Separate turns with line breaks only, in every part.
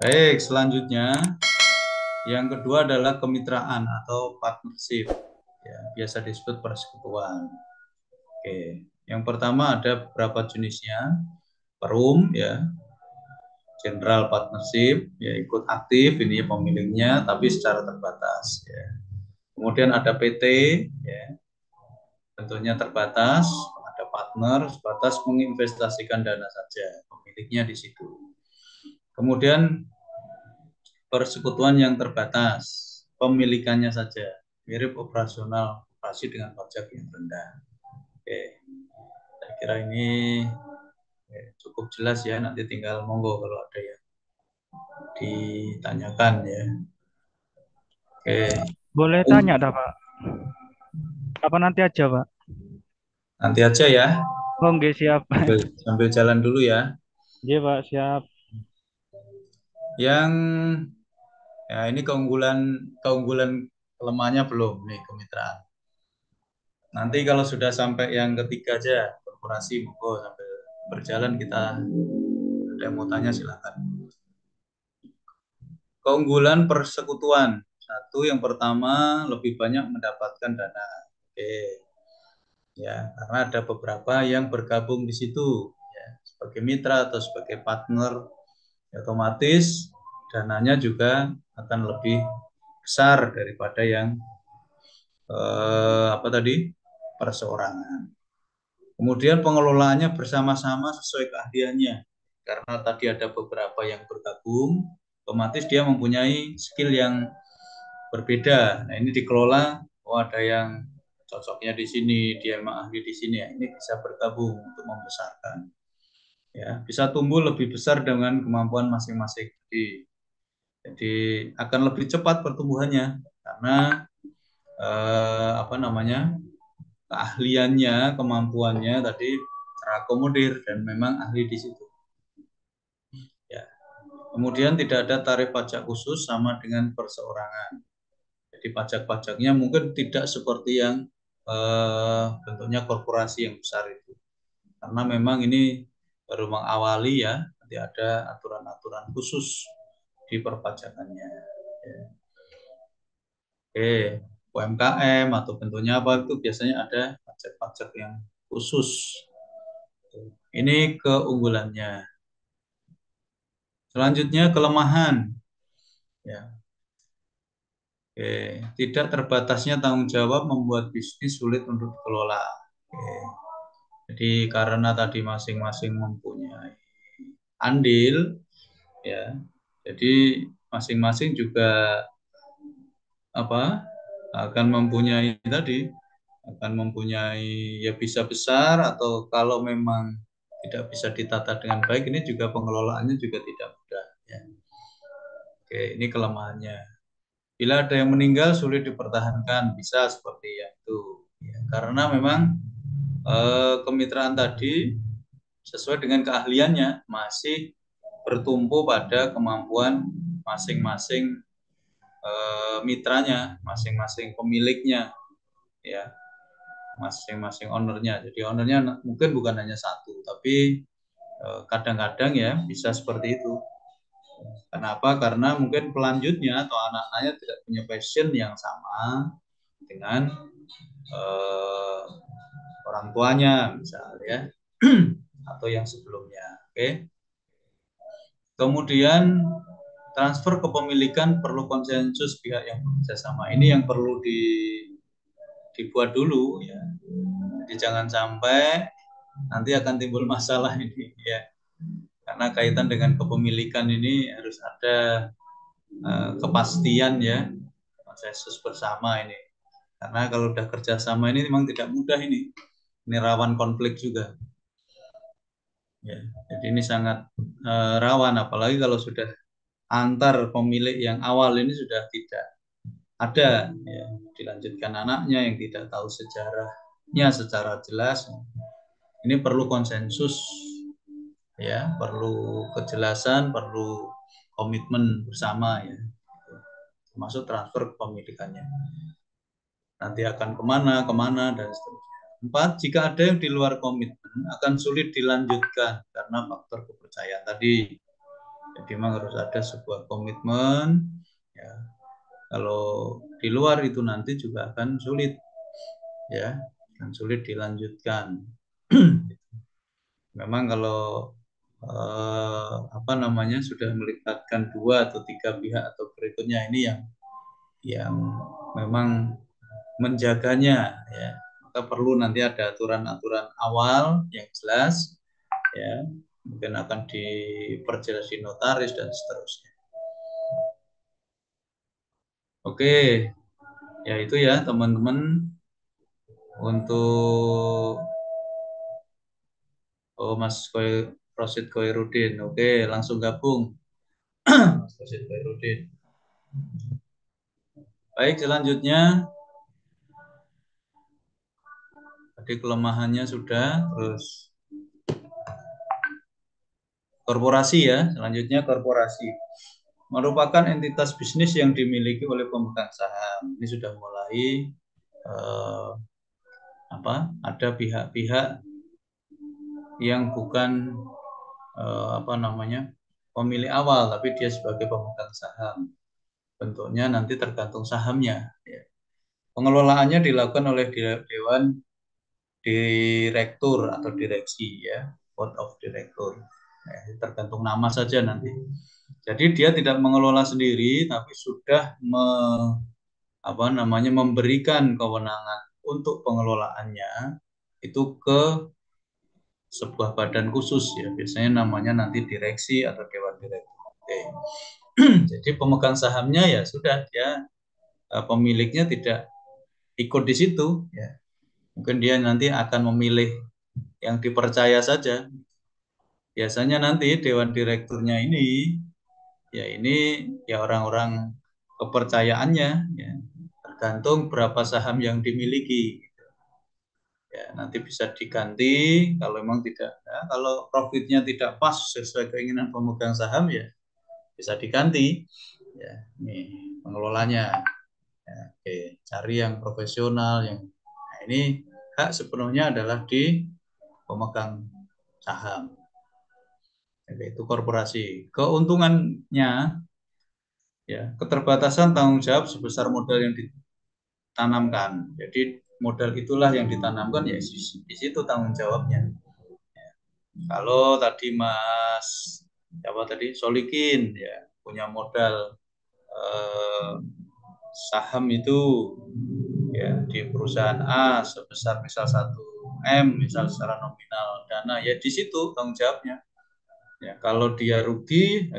Baik, selanjutnya yang kedua adalah kemitraan atau partnership. Ya, biasa disebut persekutuan. Oke, yang pertama ada beberapa jenisnya. Perum, ya, general partnership, ya ikut aktif ini pemiliknya, tapi secara terbatas. Ya. Kemudian ada PT, ya, tentunya terbatas. Ada partner, sebatas menginvestasikan dana saja, pemiliknya di situ. Kemudian persekutuan yang terbatas, pemilikannya saja, mirip operasional operasi dengan pajak yang rendah. Oke, saya kira ini cukup jelas ya, nanti tinggal monggo kalau ada yang ditanyakan ya. Oke,
Boleh tanya dah Pak. Apa nanti aja Pak?
nanti aja ya,
Oh nggak siap.
sambil jalan dulu ya.
Iya Pak siap.
Yang ya ini keunggulan keunggulan kelemahannya belum nih kemitraan. Nanti kalau sudah sampai yang ketiga aja, korporasi monggo sambil berjalan kita ada yang mau tanya silakan. Keunggulan persekutuan. Satu, yang pertama lebih banyak mendapatkan dana. Oke, ya karena ada beberapa yang bergabung di situ ya, sebagai mitra atau sebagai partner, ya, otomatis dananya juga akan lebih besar daripada yang apa tadi perseorangan. Kemudian pengelolaannya bersama-sama sesuai keahliannya. Karena tadi ada beberapa yang bergabung, otomatis dia mempunyai skill yang berbeda. Nah, ini dikelola, oh ada yang cocoknya di sini, dia memang ahli di sini, ya. Ini bisa bergabung untuk membesarkan. Ya, bisa tumbuh lebih besar dengan kemampuan masing-masing. Jadi akan lebih cepat pertumbuhannya karena apa namanya? Keahliannya, kemampuannya tadi terakomodir dan memang ahli di situ. Ya. Kemudian tidak ada tarif pajak khusus sama dengan perseorangan. Jadi pajak-pajaknya mungkin tidak seperti yang bentuknya korporasi yang besar itu. Karena memang ini baru mengawali ya, nanti ada aturan-aturan khusus di perpajakannya. Ya. Oke, UMKM atau bentuknya apa itu biasanya ada pajak-pajak yang khusus. Ini keunggulannya. Selanjutnya kelemahan. Ya. Oke. Tidak terbatasnya tanggung jawab membuat bisnis sulit untuk dikelola. Oke. Jadi karena tadi masing-masing mempunyai andil, ya. Jadi masing-masing juga apa akan mempunyai tadi akan mempunyai ya bisa besar atau kalau memang tidak bisa ditata dengan baik ini juga pengelolaannya juga tidak mudah. Ya. Oke, ini kelemahannya. Bila ada yang meninggal sulit dipertahankan, bisa seperti yang itu. Ya, karena memang kemitraan tadi sesuai dengan keahliannya masih bertumpu pada kemampuan masing-masing mitranya, masing-masing pemiliknya, ya, masing-masing ownernya. Jadi ownernya mungkin bukan hanya satu, tapi kadang-kadang ya bisa seperti itu. Kenapa? Karena mungkin pelanjutnya atau anak-anaknya tidak punya passion yang sama dengan eh, orang tuanya misalnya atau yang sebelumnya. Oke. Kemudian transfer kepemilikan perlu konsensus pihak yang bekerja sama. Ini yang perlu dibuat dulu ya. Jadi jangan sampai nanti akan timbul masalah ini ya. Karena kaitan dengan kepemilikan ini harus ada kepastian ya, konsensus bersama ini. Karena kalau udah kerjasama ini memang tidak mudah ini. Ini rawan konflik juga. Ya, jadi ini sangat rawan, apalagi kalau sudah antar pemilik yang awal ini sudah tidak ada, ya, dilanjutkan anaknya yang tidak tahu sejarahnya secara jelas. Ini perlu konsensus, ya, perlu kejelasan, perlu komitmen bersama ya, termasuk transfer kepemilikannya. Nanti akan kemana, kemana, dan seterusnya. 4, jika ada yang di luar komitmen, akan sulit dilanjutkan karena faktor kepercayaan tadi. Jadi memang harus ada sebuah komitmen. Ya, kalau di luar itu nanti juga akan sulit, ya, akan sulit dilanjutkan. Memang kalau apa namanya sudah melibatkan 2 atau 3 pihak atau berikutnya ini yang memang menjaganya, ya, maka perlu nanti ada aturan-aturan awal yang jelas, ya, mungkin akan diperjelas di notaris dan seterusnya. Oke, ya itu ya teman-teman untuk Mas Rosid Koirudin. Oke, langsung gabung Mas Rosid Koirudin. Baik, selanjutnya tadi kelemahannya sudah, terus korporasi ya. Selanjutnya korporasi merupakan entitas bisnis yang dimiliki oleh pemegang saham. Ini sudah mulai ada pihak-pihak yang bukan pemilik awal, tapi dia sebagai pemegang saham. Bentuknya nanti tergantung sahamnya. Ya. Pengelolaannya dilakukan oleh Dewan Direktur atau direksi, ya, Board of Director. Nah, tergantung nama saja nanti. Jadi dia tidak mengelola sendiri, tapi sudah memberikan kewenangan untuk pengelolaannya itu ke sebuah badan khusus, ya, biasanya namanya nanti direksi atau dewan direktur. Oke. Jadi pemegang sahamnya ya sudah, dia pemiliknya tidak ikut di situ, ya. Mungkin dia nanti akan memilih yang dipercaya saja. Biasanya nanti dewan direkturnya ini ya orang-orang kepercayaannya, ya. Tergantung berapa saham yang dimiliki. Ya, nanti bisa diganti kalau memang tidak, ya, kalau profitnya tidak pas sesuai keinginan pemegang saham, ya bisa diganti, ya. Ini pengelolanya, ya, oke, cari yang profesional yang, nah, ini hak sepenuhnya adalah di pemegang saham, yaitu korporasi. Keuntungannya, ya, keterbatasan tanggung jawab sebesar modal yang ditanamkan. Jadi modal itulah yang ditanamkan, ya di situ tanggung jawabnya. Kalau tadi Mas Solikin, ya, punya modal saham itu, ya, di perusahaan A sebesar misal 1 M, misal secara nominal dana, ya di situ tanggung jawabnya. Ya, kalau dia rugi,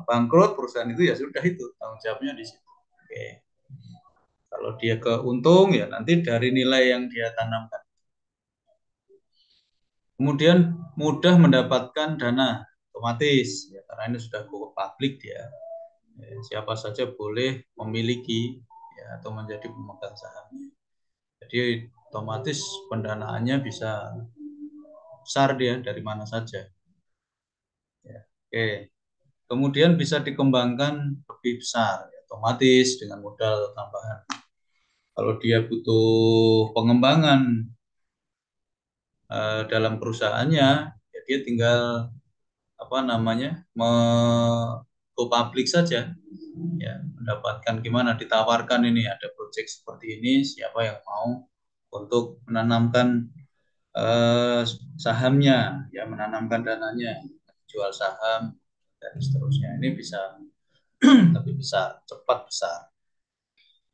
bangkrut perusahaan itu, ya sudah, itu tanggung jawabnya di situ. Oke. Kalau dia keuntung, ya nanti dari nilai yang dia tanamkan. Kemudian mudah mendapatkan dana otomatis, ya, karena ini sudah go public, ya. Ya, siapa saja boleh memiliki, ya, atau menjadi pemegang sahamnya. Jadi otomatis pendanaannya bisa besar, dia dari mana saja. Ya, oke. Kemudian bisa dikembangkan lebih besar, ya, otomatis dengan modal tambahan. Kalau dia butuh pengembangan dalam perusahaannya, ya dia tinggal go public saja, ya, mendapatkan gimana, ditawarkan ini ada proyek seperti ini, siapa yang mau untuk menanamkan sahamnya, ya, menanamkan dananya, jual saham dan seterusnya. Ini bisa lebih besar, cepat besar.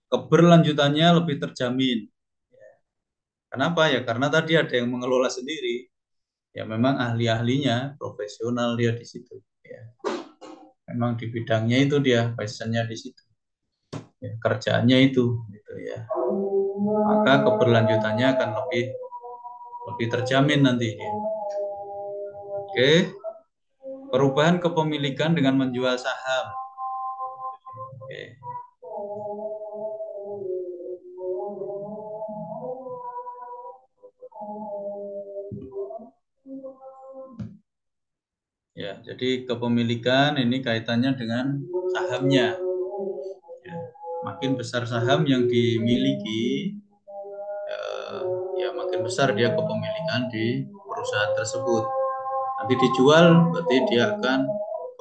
Keberlanjutannya lebih terjamin. Kenapa? Ya karena tadi ada yang mengelola sendiri. Ya memang ahli-ahlinya, profesional dia di situ. Ya. Memang di bidangnya itu dia, passionnya di situ. Ya, kerjaannya itu, gitu ya. Maka keberlanjutannya akan lebih terjamin nanti. Ya. Oke, perubahan kepemilikan dengan menjual saham. Oke. Ya, jadi kepemilikan ini kaitannya dengan sahamnya. Ya, makin besar saham yang dimiliki, ya makin besar dia kepemilikan di perusahaan tersebut. Nanti dijual, berarti dia akan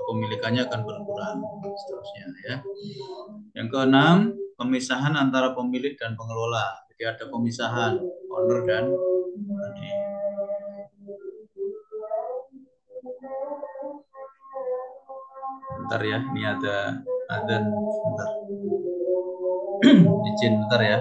kepemilikannya akan berkurang seterusnya ya. Yang keenam, pemisahan antara pemilik dan pengelola. Jadi ada pemisahan owner dan tadi. Bentar ya, ini ada bentar. Izin bentar ya.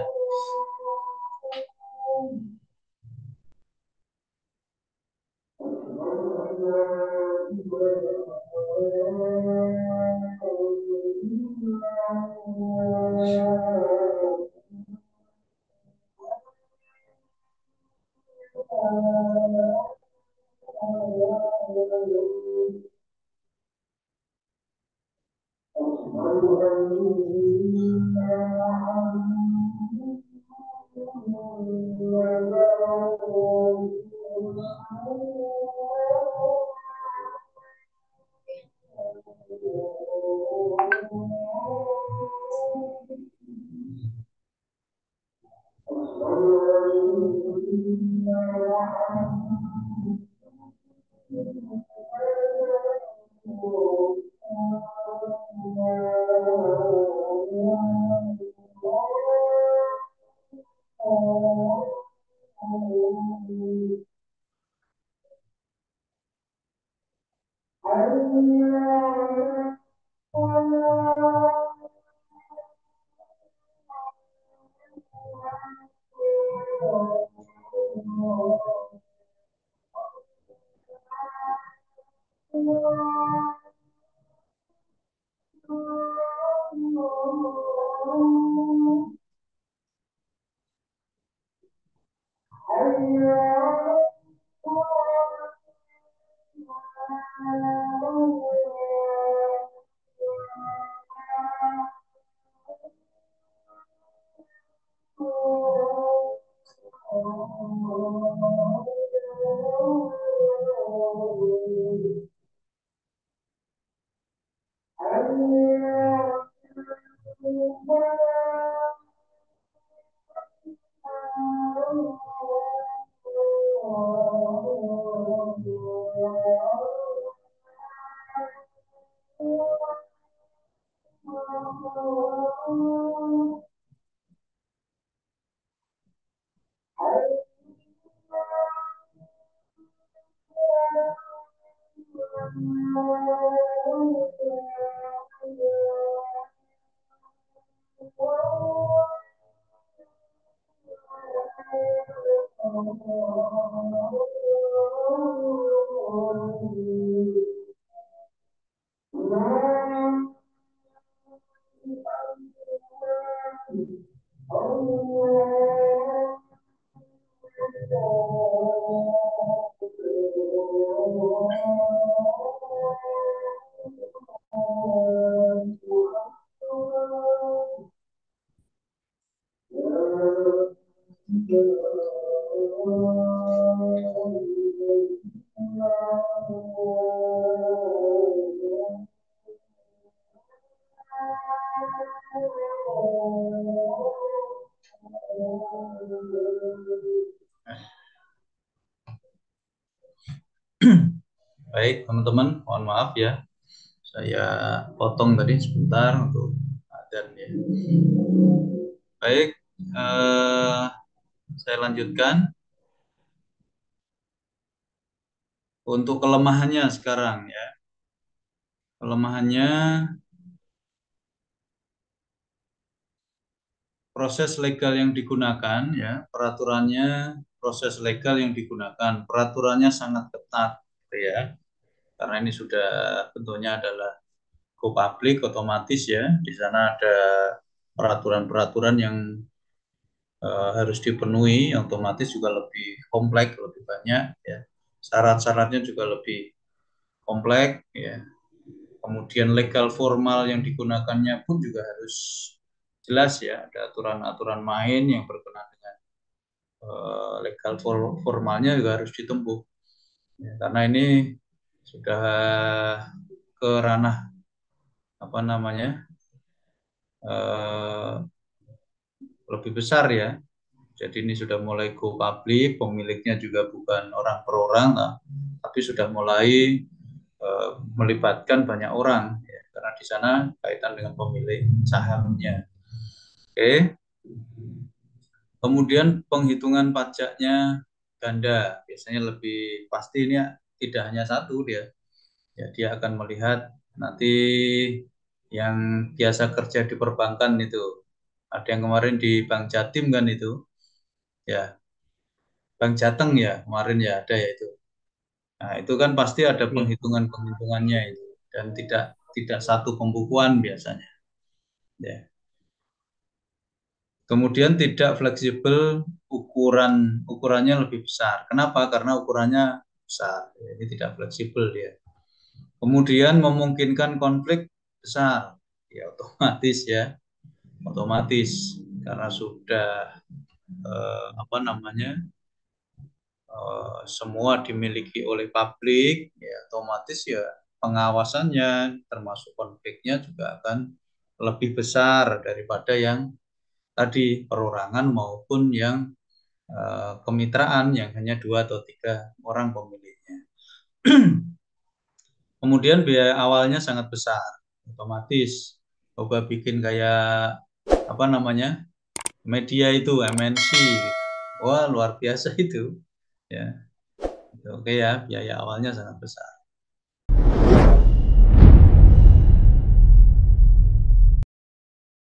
Baik, teman-teman, mohon maaf ya. Saya potong tadi sebentar untuk adzan ya. Baik, saya lanjutkan untuk kelemahannya sekarang ya. Kelemahannya proses legal yang digunakan ya, peraturannya proses legal yang digunakan, peraturannya sangat ketat gitu ya. Karena ini sudah bentuknya adalah go public otomatis ya. Di sana ada peraturan-peraturan yang harus dipenuhi, otomatis juga lebih kompleks, lebih banyak ya. Syarat-syaratnya juga lebih kompleks ya. Kemudian legal formal yang digunakannya pun juga harus jelas ya, ada aturan-aturan main yang berkenaan dengan legal formalnya juga harus ditempuh. Ya, karena ini sudah ke ranah apa namanya lebih besar ya. Jadi ini sudah mulai go public, pemiliknya juga bukan orang per orang, tapi sudah mulai melibatkan banyak orang ya, karena di sana kaitan dengan pemilik sahamnya. Oke. Kemudian penghitungan pajaknya ganda, biasanya lebih pasti ini tidak hanya satu dia. Ya, dia akan melihat nanti yang biasa kerja di perbankan itu. Ada yang kemarin di Bank Jatim kan itu. Ya, Bank Jateng ya kemarin ya ada ya itu. Nah, itu kan pasti ada
Iya.
penghitungan-penghitungannya itu dan tidak satu pembukuan biasanya. Ya. Kemudian tidak fleksibel, ukurannya lebih besar. Kenapa? Karena ukurannya besar. Ini tidak fleksibel dia. Kemudian memungkinkan konflik besar. Ya otomatis karena sudah semua dimiliki oleh publik, ya otomatis ya pengawasannya termasuk konfliknya juga akan lebih besar daripada yang tadi perorangan maupun yang kemitraan yang hanya 2 atau 3 orang pemiliknya. Kemudian biaya awalnya sangat besar, otomatis coba bikin kayak media itu MNC, wah luar biasa itu, ya. Oke ya, biaya awalnya sangat besar.